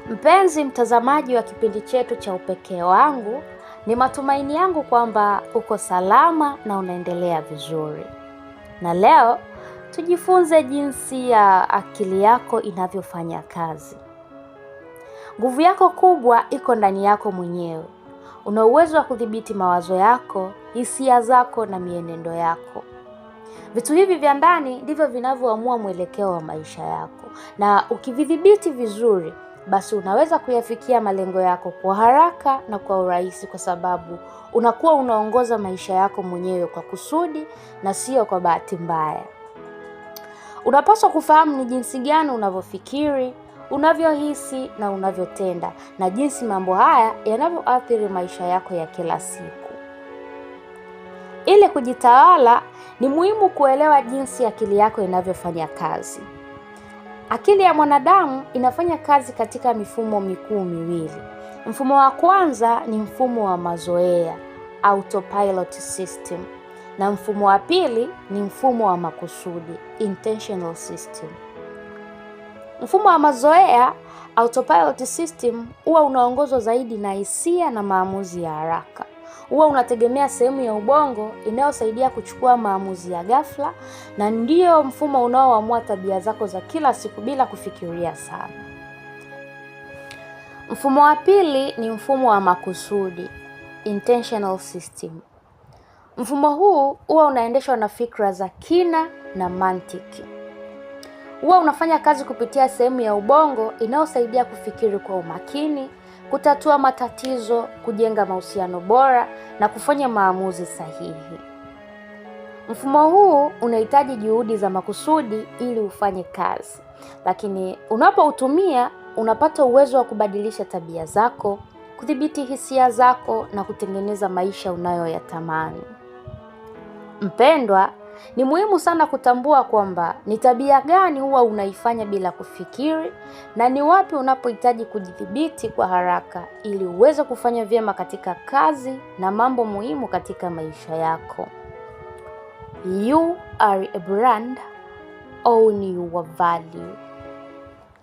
Mpenzi mtazamaji wa kipindi chetu cha Upekee wangu, ni matumaini yangu kwamba uko salama na unaendelea vizuri. Na leo tujifunze jinsi ya akili yako inavyofanya kazi. Nguvu yako kubwa iko ndani yako mwenyewe. Una uwezo wa kudhibiti mawazo yako, hisia zako na mienendo yako. Vitu hivi vya ndani ndivyo vinavyoamua mwelekeo wa maisha yako. Na ukividhibiti vizuri, basi unaweza kuyafikia malengo yako kwa haraka na kwa urahisi, kwa sababu unakuwa unaongoza maisha yako mwenyewe kwa kusudi na sio kwa bahati mbaya. Unapaswa kufahamu ni jinsi gani unavyofikiri, unavyohisi na unavyotenda, na jinsi mambo haya yanavyoathiri maisha yako ya kila siku. Ili kujitawala, ni muhimu kuelewa jinsi akili yako inavyofanya kazi. Akili ya mwanadamu inafanya kazi katika mifumo mikuu miwili. Mfumo wa kwanza ni mfumo wa mazoea, autopilot system, na mfumo wa pili ni mfumo wa makusudi, intentional system. Mfumo wa mazoea, autopilot system, huwa unaongozwa zaidi na hisia na maamuzi ya haraka. Huwa unategemea sehemu ya ubongo inayosaidia kuchukua maamuzi ya ghafla, na ndio mfumo unaoamua tabia zako za kila siku bila kufikiria sana. Mfumo wa pili ni mfumo wa makusudi, intentional system. Mfumo huu huwa unaendeshwa na fikra za kina na mantiki. Huwa unafanya kazi kupitia sehemu ya ubongo inayosaidia kufikiri kwa umakini, kutatua matatizo, kujenga mahusiano bora na kufanya maamuzi sahihi. Mfumo huu unahitaji juhudi za makusudi ili ufanye kazi, lakini unapoutumia unapata uwezo wa kubadilisha tabia zako, kudhibiti hisia zako na kutengeneza maisha unayoyatamani. Mpendwa, ni muhimu sana kutambua kwamba ni tabia gani huwa unaifanya bila kufikiri, na ni wapi unapohitaji kujidhibiti kwa haraka ili uweze kufanya vyema katika kazi na mambo muhimu katika maisha yako. You are a brand, own your value.